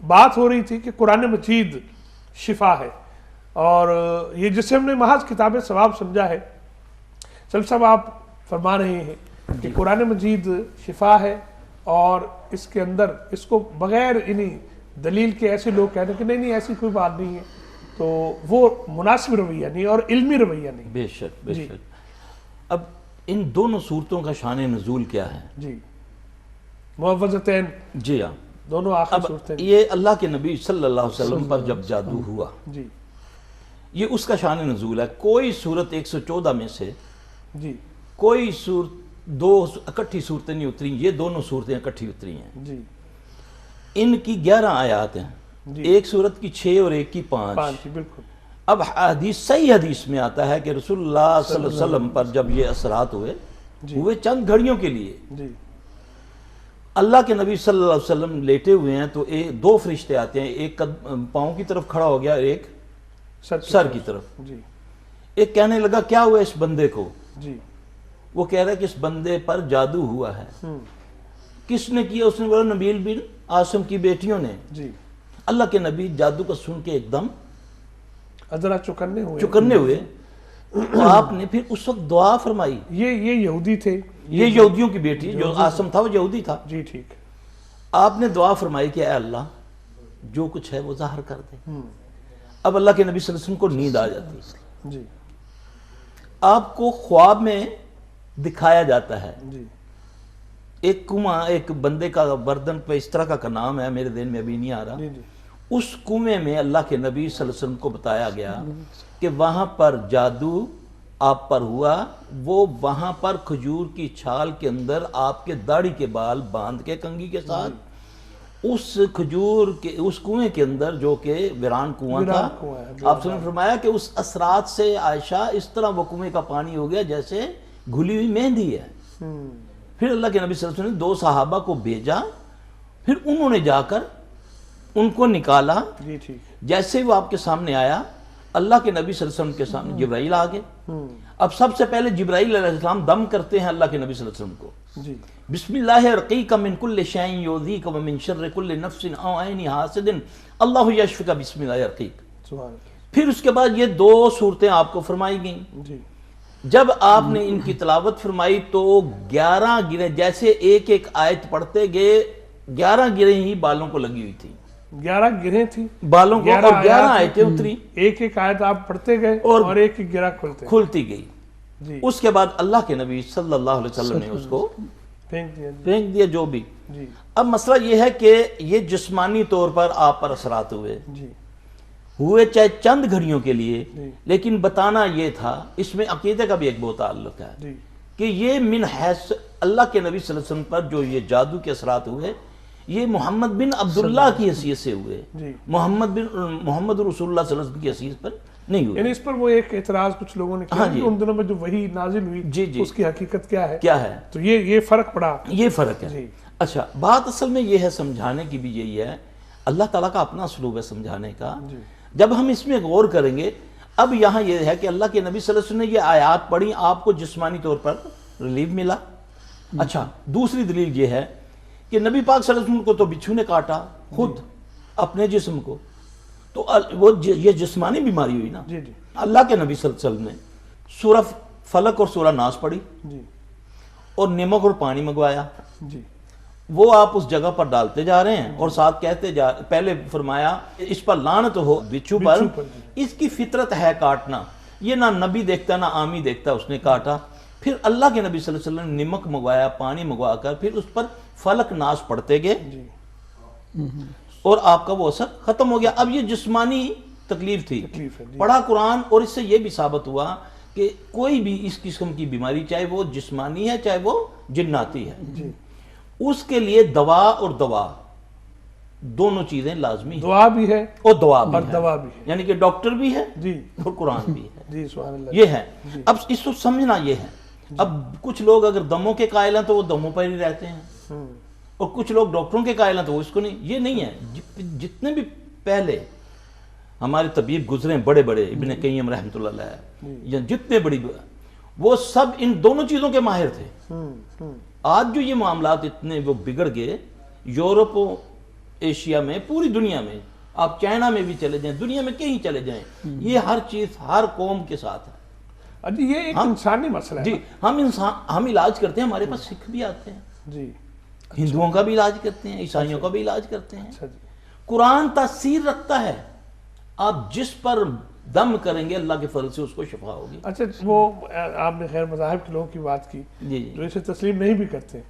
بات ہو رہی تھی کہ قرآن مجید شفا ہے، اور یہ جسے ہم نے محض کتاب ثواب سمجھا ہے. سلف صاحب آپ فرما رہے ہیں کہ قرآن مجید شفا ہے، اور اس کے اندر اس کو بغیر انہی دلیل کے ایسے لوگ کہتے ہیں کہ نہیں ایسی کوئی بات نہیں ہے، تو وہ مناسب رویہ نہیں اور علمی رویہ نہیں. بے شک بے شک. اب ان دونوں صورتوں کا شان نزول کیا ہے؟ جی معوذتین، جی ہاں، دونوں آخر اب صورتیں. یہ اللہ کے نبی صلی اللہ علیہ وسلم پر جب جادو ہوا، جی یہ اس کا شان نزول ہے. کوئی صورت 114 میں سے جی کوئی صورت 2 اکٹھی صورتیں نہیں اتری، یہ دونوں صورتیں اکٹھی اتری ہیں. جی ان کی 11 آیات ہیں، ایک صورت کی 6 اور ایک کی 5. جی بالکل. اب حدیث، صحیح حدیث میں آتا ہے کہ رسول اللہ صلی اللہ علیہ وسلم پر جب یہ اثرات ہوئے چند گھڑیوں کے لیے. جی اللہ کے نبی صلی اللہ علیہ وسلم لیٹے ہوئے ہیں تو 2 فرشتے آتے ہیں، ایک پاؤں کی طرف کھڑا ہو گیا، ایک سر کی طرف. جی ایک کہنے لگا کیا ہوا اس بندے کو؟ جی وہ کہہ رہا ہے کہ اس بندے پر جادو ہوا ہے. کس نے کیا؟ اس نے بولا نبیل بن عاصم کی بیٹیوں نے. جی اللہ کے نبی جادو کو سن کے ایک دم ادرا چکنے ہوئے. تو آپ نے پھر اس وقت دعا فرمائی. یہ یہودی تھے، یہ یہودیوں کی بیٹی، جو عاصم تھا وہ یہودی تھا. جی ٹھیک. آپ نے دعا فرمائی کہ اے اللہ جو کچھ ہے وہ ظاہر کر دے. اب اللہ کے نبی صلی اللہ علیہ وسلم کو نیند آ جاتی. جی آپ کو خواب میں دکھایا جاتا ہے جی ایک کنواں، ایک بندے کا بردن پہ اس طرح کا نام ہے، میرے ذہن میں ابھی نہیں آ رہا. جی جی اس کنویں میں اللہ کے نبی صلی اللہ علیہ وسلم کو بتایا گیا کہ وہاں پر جادو آپ پر ہوا. وہ وہاں پر کھجور کی چھال کے اندر آپ کے داڑھی کے بال باندھ کے کنگھی کے ساتھ اس کھجور کے اس کنویں کے اندر، جو کہ ویران کنواں تھا، آپ نے فرمایا کہ اس اثرات سے عائشہ اس طرح وہ کنویں کا پانی ہو گیا جیسے گھلی ہوئی مہندی ہے. پھر اللہ کے نبی صلی اللہ علیہ وسلم نے 2 صحابہ کو بھیجا، پھر انہوں نے جا کر ان کو نکالا. جی ٹھیک. جیسے وہ آپ کے سامنے آیا، اللہ کے نبی صلی اللہ علیہ وسلم کے سامنے جبرائیل آ گئے. اب سب سے پہلے جبرائیل علیہ السلام دم کرتے ہیں اللہ کے نبی صلی اللہ علیہ وسلم کو. جی بسم اللہ ارقیک من کل شیء یؤذیک ومن شر کل نفس او عین حاسد اللہ یشفیک بسم اللہ ارقیک. سبحان اللہ. پھر اس کے بعد یہ 2 صورتیں آپ کو فرمائی گئیں. جی جب آپ نے ان کی تلاوت فرمائی تو 11 گرہیں، جیسے ایک ایک آیت پڑھتے گئے 11 گرہیں ہی بالوں کو لگی ہوئی تھی. 11 گرہیں تھی بالوں کو، اور 11 آیتیں اتری. ایک ایک آیت آپ پڑھتے گئے اور ایک ایک گرہ کھلتی گئی. جی اس کے بعد اللہ کے نبی صلی اللہ علیہ وسلم نے اس کو پھینک دیا جو بھی. جی اب مسئلہ یہ ہے کہ یہ جسمانی طور پر آپ پر اثرات ہوئے چاہے چند گھڑیوں کے لیے، لیکن بتانا یہ تھا، اس میں عقیدے کا بھی ایک بہت تعلق ہے کہ یہ من حیث اللہ کے نبی صلی اللہ علیہ وسلم پر جو یہ جادو کے اثرات ہوئے، یہ محمد بن عبداللہ کی حیثیت سے ہوئے، محمد رسول اللہ صلی اللہ علیہ وسلم کی حیثیت پر نہیں ہوئے. یعنی اس پر وہ ایک اعتراض کچھ لوگوں نے کیا کہ ان دنوں میں جو وحی نازل ہوئی اس کی حقیقت کیا ہے، تو یہ فرق پڑا. یہ فرق ہے. اچھا بات اصل میں یہ ہے سمجھانے کی بھی یہی ہے، اللہ تعالیٰ کا اپنا اسلوب ہے سمجھانے کا. جب ہم اس میں غور کریں گے، اب یہاں یہ ہے کہ اللہ کے نبی صلی اللہ علیہ وسلم نے یہ آیات پڑھی، آپ کو جسمانی طور پر ریلیف ملا. اچھا دوسری دلیل یہ ہے کہ نبی پاک صلی اللہ علیہ وسلم کو تو بچھو نے کاٹا خود اپنے جسم کو، تو وہ یہ جسمانی بیماری ہوئی نا. اللہ کے نبی صلی اللہ علیہ وسلم نے سورہ فلق اور سورہ ناس پڑھی اور نمک اور پانی منگوایا. وہ آپ اس جگہ پر ڈالتے جا رہے ہیں اور ساتھ کہتے پہلے فرمایا اس پر لعنت ہو بچھو پر، اس کی فطرت ہے کاٹنا. یہ نہ نبی دیکھتا نہ عامی دیکھتا، اس نے کاٹا. پھر اللہ کے نبی صلی اللہ علیہ وسلم نے نمک منگوایا، پانی منگوا کر پھر اس پر فلق ناس پڑھتے گئے اور آپ کا وہ اثر ختم ہو گیا. اب یہ جسمانی تکلیف تھی، پڑھا قرآن، اور اس سے یہ بھی ثابت ہوا کہ کوئی بھی اس قسم کی بیماری چاہے وہ جسمانی ہے چاہے وہ جناتی ہے، اس کے لیے دوا اور دوا دونوں چیزیں لازمی ہیں. دعا بھی ہے اور دوا بھی ہے، یعنی کہ ڈاکٹر بھی ہے اور قرآن بھی ہے. سبحان اللہ. یہ ہے. اب اس کو سمجھنا یہ ہے. اب کچھ لوگ اگر دموں کے قائل ہیں تو وہ دموں پر ہی رہتے ہیں، اور کچھ لوگ ڈاکٹروں کے قائل ہیں تو وہ اس کو نہیں. یہ نہیں ہے. جتنے بھی پہلے ہمارے طبیب گزرے ہیں بڑے بڑے، ابن قیم رحمۃ اللہ علیہ، یا جتنے بڑی، وہ سب ان دونوں چیزوں کے ماہر تھے. آج جو یہ معاملات اتنے وہ بگڑ گئے، یورپ و ایشیا میں، پوری دنیا میں، آپ چائنا میں بھی چلے جائیں، دنیا میں کہیں چلے جائیں، یہ ہر چیز ہر قوم کے ساتھ ہے. یہ ایک انسانی مسئلہ ہے. جی ہم علاج کرتے ہیں، ہمارے پاس سکھ بھی آتے ہیں، ہندوؤں کا بھی علاج کرتے ہیں، عیسائیوں کا بھی علاج کرتے ہیں. قرآن تاثیر رکھتا ہے. آپ جس پر دم کریں گے اللہ کے فضل سے اس کو شفا ہوگی. اچھا وہ آپ نے خیر مذاہب کے لوگوں کی بات کی جو اسے تسلیم نہیں بھی کرتے،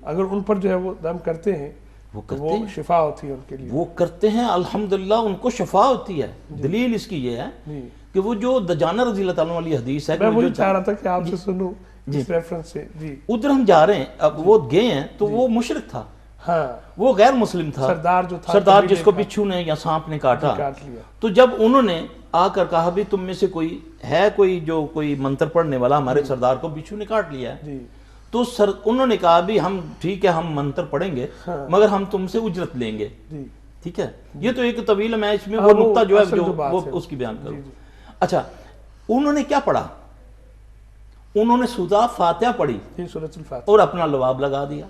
اگر ان پر جو ہے وہ دم کرتے ہیں وہ شفا ہوتی ہے ان کے لیے. وہ کرتے ہیں الحمدللہ، ان کو شفا ہوتی ہے. دلیل اس کی یہ ہے کہ وہ جو دجانہ رضی اللہ تعالیٰ والی حدیث ہے، میں وہی چاہ رہا تھا کہ آپ سے سنوں اس ریفرنس سے. ادھر ہم جا رہے ہیں، اب وہ گئے ہیں تو وہ مشرک تھا، وہ غیر مسلم تھا، سردار جو تھا، سردار جس کو بچھو نے یا سانپ نے کاٹا. تو جب انہوں نے آ کر کہا بھی تم میں سے کوئی ہے کوئی جو کوئی منتر پڑھنے والا، ہمارے سردار کو بچھو نے کاٹ لیا ہے، تو انہوں نے کہا بھی ہم ٹھیک ہے ہم منتر پڑھیں گے مگر ہم تم سے اجرت لیں گے. ٹھیک ہے، یہ تو ایک طویل میں اس میں وہ نقطہ جو ہے وہ اس کی بیان کروں. اچھا انہوں نے کیا پڑھا؟ انہوں نے سورہ فاتحہ پڑھی اور اپنا لباب لگا دیا.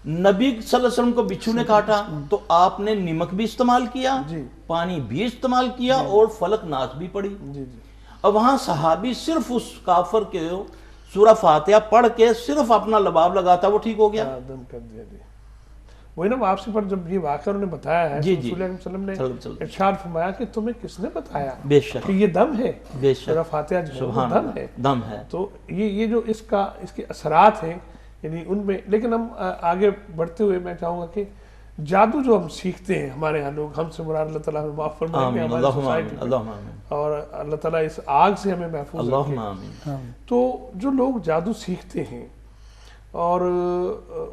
نبی صلی اللہ علیہ وسلم کو بچھو نے کاٹا تو آپ نے نمک بھی استعمال کیا، پانی بھی استعمال کیا اور فلق ناس بھی پڑھی. اب وہاں صحابی صرف اس کافر کے سورہ فاتحہ پڑھ کے صرف اپنا لباب لگاتا وہ ٹھیک ہو گیا. وہی نا واپسی پر جب یہ واقعہ انہوں نے بتایا ہے، رسول اللہ صلی اللہ علیہ وسلم نے ارشاد فرمایا کہ تمہیں کس نے بتایا کہ یہ دم ہے، سورہ فاتحہ جو ہے دم ہے. تو یہ جو اس کے اثرات ہیں یعنی ان میں. لیکن ہم آگے بڑھتے ہوئے میں چاہوں گا کہ جادو جو ہم سیکھتے ہیں ہمارے ہاں لوگ، ہم سے مراد اللہ تعالیٰ ہمیں معاف فرمائے کہ ہماری سوسائٹی میں، اور اللہ تعالیٰ اس آگ سے ہمیں محفوظ رکھے. تو جو لوگ جادو سیکھتے ہیں اور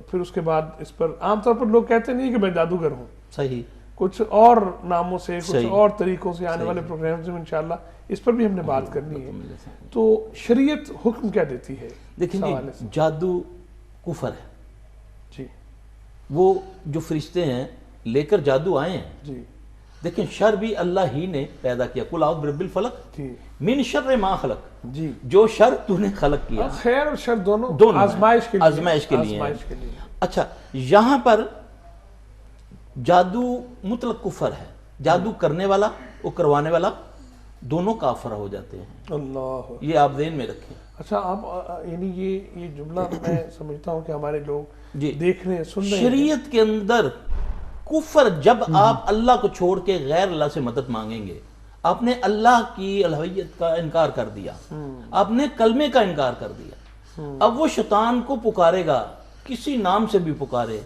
پھر اس کے بعد اس پر عام طور پر لوگ کہتے نہیں کہ میں جادوگر ہوں، صحیح، کچھ اور ناموں سے کچھ اور طریقوں سے آنے والے پروگرامز میں انشاءاللہ اس پر بھی ہم نے بات کرنی ہے. تو شریعت حکم کیا دیتی ہے؟ دیکھیں جی جادو کفر ہے جی. وہ جو فرشتے ہیں لے کر جادو آئے ہیں جی، دیکھیں شر بھی اللہ ہی نے پیدا کیا. قل اعوذ برب الفلق من شر ما خلق جی، جو شر تو نے خلق کیا. خیر اور شر دونوں آزمائش کے لیے. اچھا یہاں پر جادو مطلق کفر ہے. جادو کرنے والا اور کروانے والا دونوں کافر ہو جاتے ہیں. اللہ، یہ آپ ذہن میں رکھیں. اچھا آپ یعنی یہ جملہ میں سمجھتا ہوں کہ ہمارے لوگ دیکھ رہے ہیں، سن رہے ہیں. شریعت کے اندر کفر جب آپ اللہ کو چھوڑ کے غیر اللہ سے مدد مانگیں گے، آپ نے اللہ کی الوہیت کا انکار کر دیا، آپ نے کلمے کا انکار کر دیا. اب وہ شیطان کو پکارے گا، کسی نام سے بھی پکارے.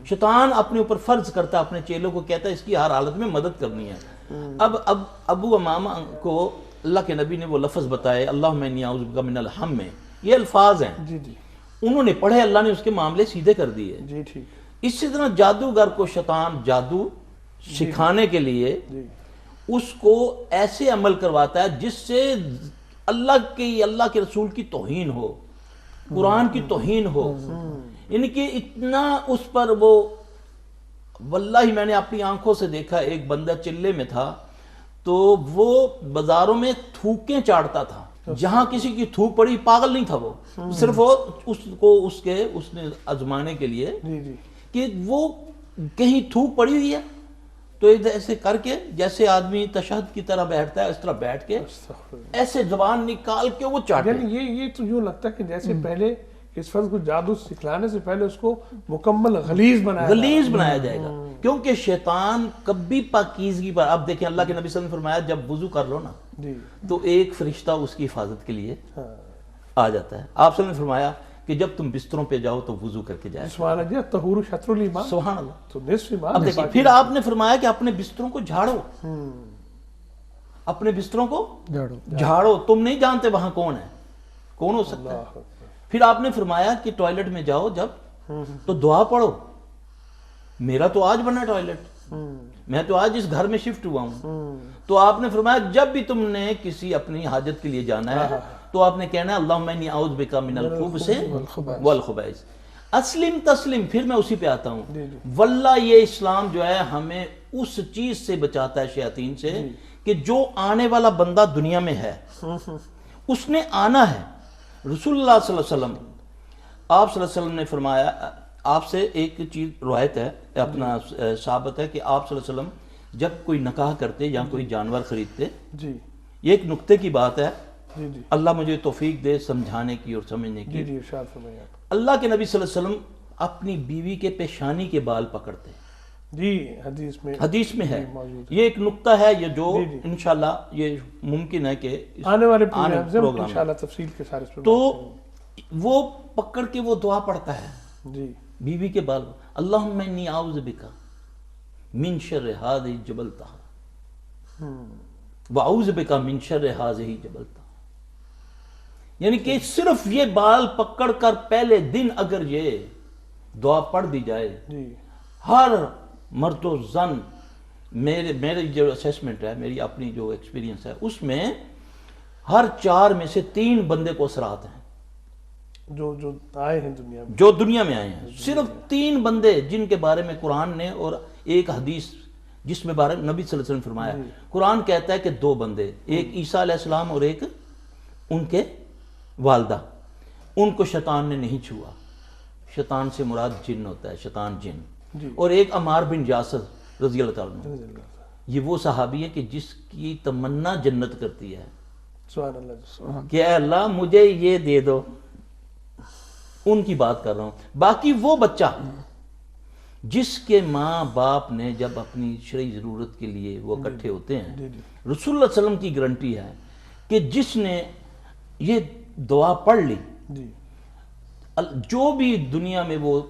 شیطان اپنے اوپر فرض کرتا ہے، اپنے چیلوں کو کہتا ہے اس کی ہر حالت میں مدد کرنی ہے. اب ابو امامہ کو اللہ کے نبی نے وہ لفظ بتائے اللہم انی اعوذ بک من الہم میں، یہ الفاظ ہیں جی جی، انہوں نے پڑھے، اللہ نے اس کے معاملے سیدھے کر دیے جی. ٹھیک. اسی طرح جادوگر کو شیطان جادو سکھانے کے لیے اس کو ایسے عمل کرواتا ہے جس سے اللہ کے رسول کی توہین ہو، قرآن کی توہین ہو. یعنی کہ اتنا اس پر وہ، واللہ میں نے اپنی آنکھوں سے دیکھا، ایک بندہ چلے میں تھا تو وہ بازاروں میں تھوکیں چاڑتا تھا، جہاں کسی کی تھوک پڑی، پاگل نہیں تھا وہ، صرف وہ اس نے آزمانے کے لیے کہ وہ کہیں تھوک پڑی ہوئی ہے تو ایسے کر کے، جیسے آدمی تشہد کی طرح بیٹھتا ہے اس طرح بیٹھ کے ایسے زبان نکال کے وہ چاٹے. یعنی یہ تو یوں لگتا ہے کہ جیسے پہلے اس فرض کو جادو سکھلانے سے پہلے اس کو مکمل غلیظ بنایا جائے گا، کیونکہ شیطان کبھی پاکیزگی پر، اب دیکھیں اللہ کے نبی صلی اللہ علیہ وسلم نے فرمایا جب وضو کر لو نا تو ایک فرشتہ اس کی حفاظت کے لیے آ جاتا ہے. آپ صلی اللہ علیہ وسلم نے فرمایا کہ جب تم بستروں پہ جاؤ تو وضو کر کے جائے. سبحان اللہ، طہور شطر الایمان، سبحان اللہ. تو نصف ایمان. اب دیکھیں پھر آپ نے فرمایا کہ اپنے بستروں کو جھاڑو، اپنے بستروں کو جھاڑو، تم نہیں جانتے وہاں کون ہے، کون ہو سکتا ہے. پھر آپ نے فرمایا کہ ٹوائلٹ میں جاؤ جب تو دعا پڑھو. میرا تو آج بنا ٹوائلٹ، میں تو آج اس گھر میں شفٹ ہوا ہوں. تو آپ نے فرمایا جب بھی تم نے کسی اپنی حاجت کے لیے جانا ہے تو آپ نے کہنا ہے اللہم انی اعوذ بک من الخبث والخبائث. اسلم تسلم. پھر میں اسی پہ آتا ہوں، واللہ یہ اسلام جو ہے ہمیں اس چیز سے بچاتا ہے شیاطین سے کہ جو آنے والا بندہ دنیا میں ہے اس نے آنا ہے. رسول اللہ صلی اللہ علیہ وسلم، آپ صلی اللہ علیہ وسلم نے فرمایا، آپ سے ایک چیز روایت ہے اپنا ثابت ہے کہ آپ صلی اللہ علیہ وسلم جب کوئی نکاح کرتے یا کوئی جانور خریدتے، یہ ایک نقطے کی بات ہے، اللہ مجھے توفیق دے سمجھانے کی اور سمجھنے کی. اللہ کے نبی صلی اللہ علیہ وسلم اپنی بیوی کے پیشانی کے بال پکڑتے، حدیث میں ہے. یہ ایک نقطہ ہے یہ جو انشاءاللہ یہ ممکن ہے کہ آنے والے پروگرام انشاءاللہ تفصیل کے سارے تو وہ پکڑ کے وہ دعا پڑھتا ہے بیوی کے بال، اللہم انی اعوذ بک من شر ھذہ جبلتہ واعوذ بک من شر ھذہ جبلتہ. یعنی کہ صرف یہ بال پکڑ کر پہلے دن اگر یہ دعا پڑھ دی جائے، ہر مرد و زن، میرے جو اسیسمنٹ ہے، میری اپنی جو ایکسپیرینس ہے، اس میں ہر 4 میں سے 3 بندے کو اثرات ہیں جو آئے ہیں دنیا میں، جو دنیا میں آئے ہیں. صرف 3 بندے جن کے بارے میں قرآن نے اور ایک حدیث جس میں بارے میں نبی صلی اللہ علیہ وسلم فرمایا. قرآن کہتا ہے کہ 2 بندے، ایک عیسیٰ علیہ السلام اور ایک ان کے والدہ، ان کو شیطان نے نہیں چھوا. شیطان سے مراد جن ہوتا ہے، شیطان جن. اور ایک عمار بن یاسر رضی اللہ تعالیٰ عنہ، یہ وہ صحابی ہے کہ جس کی تمنا جنت کرتی ہے. سبحان اللہ، کہ اے اللہ مجھے یہ دے دو. ان کی بات کر رہا ہوں. باقی وہ بچہ جس کے ماں باپ نے جب اپنی شرعی ضرورت کے لیے وہ اکٹھے ہوتے ہیں، رسول اللہ علیہ وسلم کی گارنٹی ہے کہ جس نے یہ دعا پڑھ لی، جو بھی دنیا میں وہ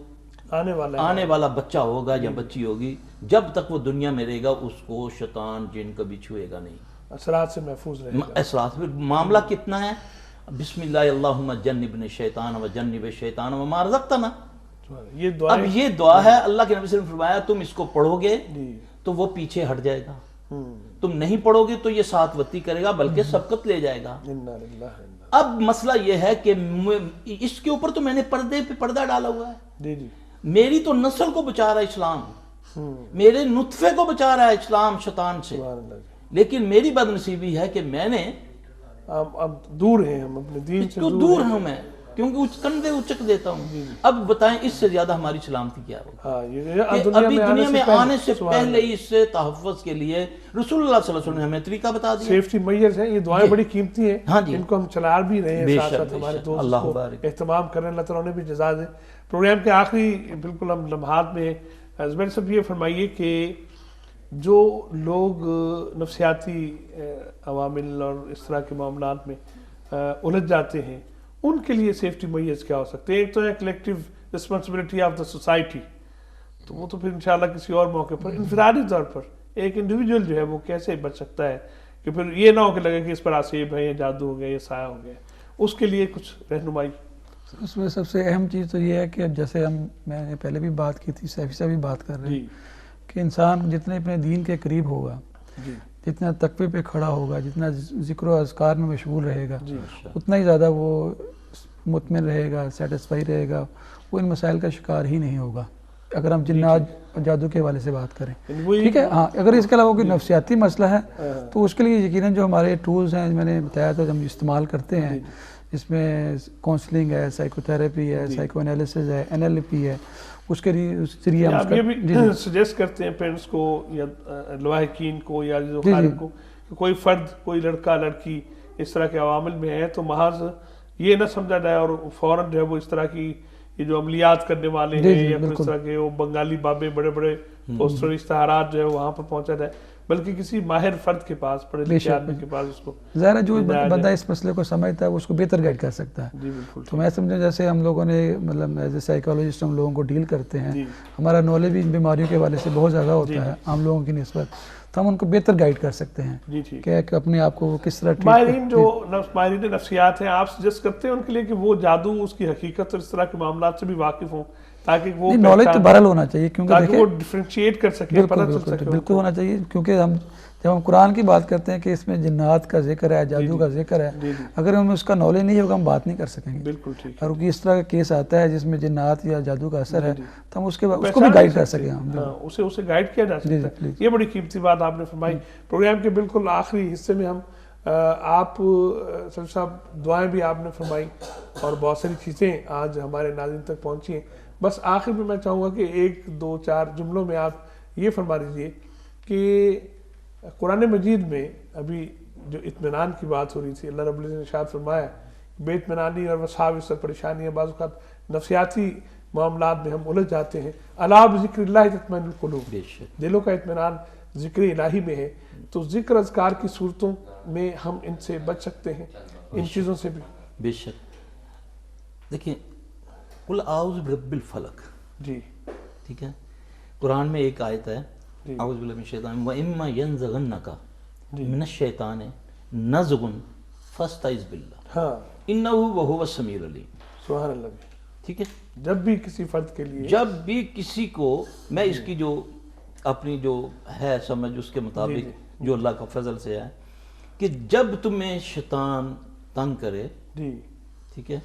آنے والا بچہ ہوگا یا بچی ہوگی، جب تک وہ دنیا میں رہے گا اس کو شیطان جن کبھی چھوئے گا نہیں، اثرات سے محفوظ رہے گا. اثرات پھر معاملہ کتنا ہے، بسم اللہ اللہم جنبنا الشیطان و جنب الشیطان وما رزقتنا. اب یہ دعا ہے، اللہ کے نبی صلی اللہ علیہ وسلم نے فرمایا تم اس کو پڑھو گے تو وہ پیچھے ہٹ جائے گا، تم نہیں پڑھو گے تو یہ ساتھ وتی کرے گا بلکہ سبقت لے جائے گا. اب مسئلہ یہ ہے کہ اس کے اوپر تو میں نے پردے پہ پردہ ڈالا ہوا ہے. میری تو نسل کو بچا رہا ہے اسلام، میرے نطفے کو بچا رہا ہے اسلام شیطان سے. لیکن میری بدنصیبی ہے کہ میں نے اب دور ہیں، ہم اپنے دین سے دور ہوں میں، کیونکہ کندھے اچک دیتا ہوں. اب بتائیں اس سے زیادہ ہماری سلامتی کیا ہوگی؟ ابھی دنیا میں آنے سے پہلے اس سے تحفظ کے لیے رسول اللہ صلی اللہ علیہ وسلم نے ہمیں طریقہ بتا دیا. سیفٹی میجرز ہیں، یہ دعائیں بڑی قیمتی ہیں، ان کو ہم چلا بھی رہے ہیں، ساتھ ساتھ ہمارے دوست کو اہتمام کر رہے ہیں. اللہ تعالیٰ نے بھی جزا دے. پروگرام کے آخری بالکل ہم لمحات میں زبیر صاحب یہ فرمائیے کہ جو لوگ نفسیاتی عوامل اور اس طرح کے معاملات میں الجھ جاتے ہیں، ان کے لیے سیفٹی میجرز کیا ہو سکتے ہیں؟ ایک تو ہے collective responsibility of the society, تو وہ تو پھر انشاءاللہ کسی اور موقع پر انفرادی طور پر ایک انڈیویجول جو ہے وہ کیسے بچ سکتا ہے کہ پھر یہ نہ ہو کہ لگے کہ اس پر آسیب ہے یا جادو ہو گیا یا سایہ ہو گیا. اس کے لیے کچھ رہنمائی. اس میں سب سے اہم چیز تو یہ ہے کہ جیسے میں نے پہلے بھی بات کی تھی، سیفی سے بھی بات کر رہے ہیں کہ انسان جتنے اپنے دین کے قریب ہوگا، جتنا تقوی پہ کھڑا ہوگا، جتنا ذکر و اذکار میں مشغول رہے گا، اتنا ہی زیادہ وہ مطمئن رہے گا، سیٹسفائی رہے گا، وہ ان مسائل کا شکار ہی نہیں ہوگا، اگر ہم جنات اور جادو کے حوالے سے بات کریں. ٹھیک ہے. ہاں اگر اس کے علاوہ کوئی نفسیاتی مسئلہ ہے تو اس کے لیے یقیناً جو ہمارے ٹولز ہیں میں نے بتایا تھا ہم استعمال کرتے ہیں، اس میں کاؤنسلنگ ہے، سائیکو تھراپی ہے، سائیکو انالیسز ہے، NLP ہے، اس کے ذریعے ہم آپ یہ بھی سجیسٹ کرتے ہیں پیرنٹس کو یا لواحقین کو یا عزیز و خارج کو کہ کوئی فرد، کوئی لڑکا لڑکی اس طرح کے عوامل میں ہے تو محض یہ نہ سمجھا جائے اور فوراً جو ہے وہ اس طرح کی یہ جو عملیات کرنے والے ہیں یا اس طرح کے وہ بنگالی بابے بڑے بڑے پوسٹر اشتہارات جو ہے وہاں پر پہنچا جائے، بلکہ کسی ماہر فرد کے پاس، پڑھے لکھے آدمی کے پاس اس کو ظاہر ہے جو بندہ اس مسئلے کو سمجھتا ہے وہ اس کو بہتر گائیڈ کر سکتا ہے. جی بالکل. تو میں سمجھا جیسے ہم لوگوں نے مطلب ایز اے سائیکالوجسٹ ہم لوگوں کو ڈیل کرتے ہیں، ہمارا نالج بھی ان بیماریوں کے حوالے سے بہت زیادہ ہوتا ہے عام لوگوں کی نسبت، تو ہم ان کو بہتر گائیڈ کر سکتے ہیں کہ اپنے آپ کو کس طرح ماہرین جو ماہرین نفسیات ہیں آپ سجیسٹ کرتے ہیں ان کے لیے کہ وہ جادو، اس کی حقیقت اور اس طرح کے معاملات سے بھی واقف ہوں تاکہ وہ نالج تو بہرحال ہونا چاہیے، کیونکہ وہ ڈفرینشیٹ کر سکیں، پتہ چل سکے. بالکل ہونا چاہیے، کیونکہ جب ہم قرآن کی بات کرتے ہیں کہ اس میں جنات کا ذکر ہے، جادو کا ذکر ہے، اگر ہمیں اس کا نالج نہیں ہوگا ہم بات نہیں کر سکیں گے. بالکل ٹھیک. اور اس طرح کا کیس آتا ہے جس میں جنات یا جادو کا اثر ہے تو ہم اس کو بھی گائیڈ کر سکیں، اسے گائیڈ کیا جا سکتا ہے. یہ بڑی قیمتی بات آپ نے فرمائی. پروگرام کے بالکل آخری حصے میں ہم آپ سلف صاحب دعائیں بھی آپ نے فرمائی اور بہت ساری چیزیں آج ہمارے ناظرین تک پہنچی ہیں. بس آخر میں چاہوں گا کہ 1 2 4 جملوں میں آپ یہ فرما دیجئے کہ قرآن مجید میں ابھی جو اطمینان کی بات ہو رہی تھی، اللہ رب العزت نے ارشاد فرمایا بے اطمینانی اور وساوس اور پریشانیاں بعض اوقات نفسیاتی معاملات میں ہم الجھ جاتے ہیں. الا بذکر اللہ تطمئن القلوب، دلوں کا اطمینان ذکر الہی میں ہے. تو ذکر اذکار کی صورتوں میں ہم ان سے بچ سکتے ہیں، ان چیزوں سے بھی. بے شک. دیکھیں قل اعوذ برب الفلق، جی ٹھیک ہے، قرآن میں ایک آیت ہے اعوذ باللہ من الشیطان وَإِمَّا يَنزَغَنَّكَ مِنَ الشَّيْطَانِ نَزْغٌ فَاسْتَعِذْ بِاللَّهِ إِنَّهُ وَهُوَ السَّمِيعُ الْعَلِيمُ. سبحان اللہ. ٹھیک ہے، جب بھی کسی فرد کے لیے، جب بھی کسی کو، میں اس کی جو اپنی جو ہے سمجھ اس کے مطابق جو اللہ کا فضل سے ہے کہ جب تمہیں شیطان تنگ کرے، ٹھیک ہے،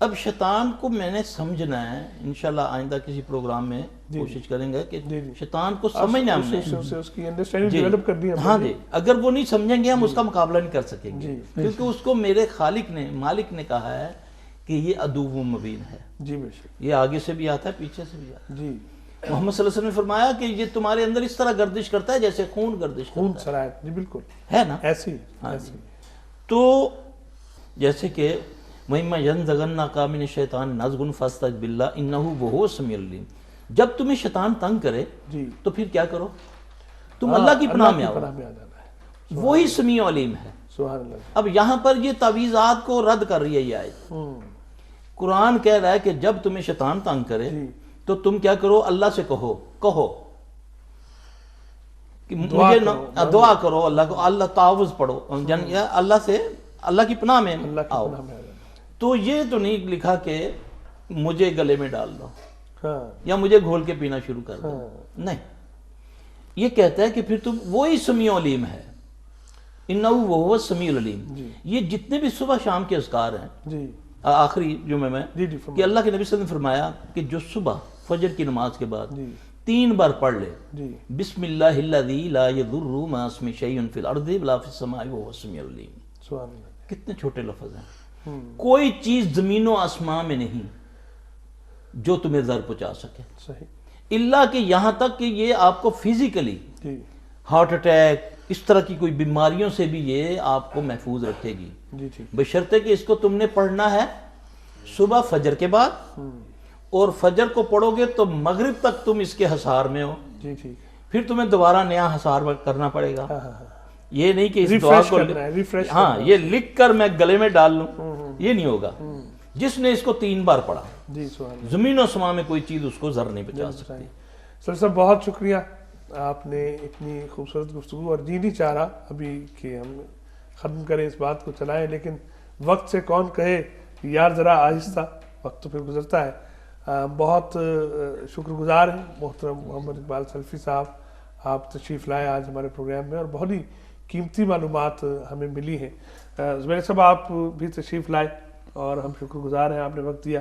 اب شیطان کو میں نے سمجھنا ہے. انشاءاللہ آئندہ کسی پروگرام میں کوشش کریں گے کہ شیطان کو سمجھنا ہم نے، اس کی انڈرسٹینڈنگ ڈیولپ کر دی. ہاں جی، اگر وہ نہیں سمجھیں گے ہم اس کا مقابلہ نہیں کر سکیں گے، کیونکہ اس کو میرے خالق نے، مالک نے کہا ہے کہ یہ عدو مبین ہے. جی بے شک. یہ آگے سے بھی آتا ہے، پیچھے سے بھی آتا ہے. جی محمد صلی اللہ علیہ وسلم نے فرمایا کہ یہ تمہارے اندر اس طرح گردش کرتا ہے جیسے خون گردش خون کرتا سرایت. جی بالکل ہے نا، ایسی. ہاں جی. تو جیسے کہ وَإِمَّا يَنزَغَنَّكَ مِنَ الشَّيْطَانِ نَزْغٌ فَاسْتَعِذْ بِاللَّهِ إِنَّهُ وَهُوَ السَّمِيعُ الْعَلِيمُ. جب تمہیں شیطان تنگ کرے تو پھر کیا کرو؟ تم اللہ کی پناہ میں آؤ، وہی سمیع علیم ہے. سبحان اللہ. اب یہاں پر یہ تعویذات کو رد کر رہی ہے یہ آیت. قرآن کہہ رہا ہے کہ جب تمہیں شیطان تنگ کرے تو تم کیا کرو؟ اللہ سے کہو کہ مجھے دعا کرو، اللہ کو، اللہ تعوذ پڑھو، اللہ سے، اللہ کی پناہ میں آؤ. تو یہ تو نہیں لکھا کہ مجھے گلے میں ڈال دو یا مجھے گھول کے پینا شروع کر دو، نہیں. یہ کہتا ہے کہ پھر تم وہی سمیع علیم ہے، انہو وہو السمیع العلیم. یہ جتنے بھی صبح شام کے اذکار ہیں، آخری جمعے میں کہ اللہ کے نبی صلی اللہ علیہ وسلم نے فرمایا کہ جو صبح فجر کی نماز کے بعد 3 بار پڑھ لے بسم اللہ الذی لا یضر مع اسمہ شیء فی الارض ولا فی السماء وہو السمیع العلیم. کتنے چھوٹے لفظ ہیں. کوئی چیز زمین و آسمان میں نہیں جو تمہیں ضرر پہنچا سکے، اللہ کہ یہاں تک کہ یہ آپ کو فزیکلی ہارٹ اٹیک اس طرح کی کوئی بیماریوں سے بھی یہ آپ کو محفوظ رکھے گی، بشرطے کہ اس کو تم نے پڑھنا ہے صبح فجر کے بعد، اور فجر کو پڑھو گے تو مغرب تک تم اس کے حصار میں ہو. پھر تمہیں دوبارہ نیا حصار کرنا پڑے گا. یہ نہیں کہ اس دعا کو ہاں یہ لکھ کر میں گلے میں ڈال لوں، یہ نہیں ہوگا. جس نے اس کو 3 بار پڑھا زمین و آسمان میں کوئی چیز اس کو ضرر نہیں پہنچا سکتی. سر صاحب بہت شکریہ، آپ نے اتنی خوبصورت گفتگو، اور جی نہیں چاہ رہا ابھی کہ ہم ختم کریں اس بات کو چلائیں، لیکن وقت سے کون کہے یار ذرا آہستہ، وقت تو پھر گزرتا ہے. بہت شکر گزار ہیں محترم محمد اقبال سلفی صاحب، آپ تشریف لائے آج ہمارے پروگرام میں اور بہت ہی قیمتی معلومات ہمیں ملی ہیں. زبیر صاحب آپ بھی تشریف لائے اور ہم شکر گزار ہیں، آپ نے وقت دیا.